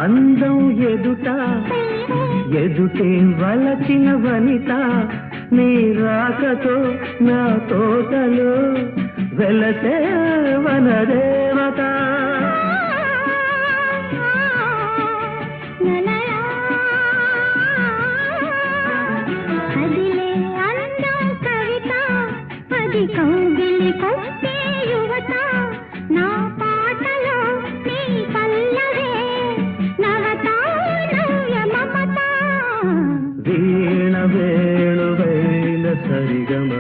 అందం ఎదుట ఎదుటే వలచిన వనిత నీ రాకతో నా తోటలో వెలసే వనదేవత అదిలే అందం కవిత అది కౌగిలి కొట్టే యువత నా పాటలో నీ పల్లవే నవత నవ్య మమత వీణ వేణువైన సరిగమ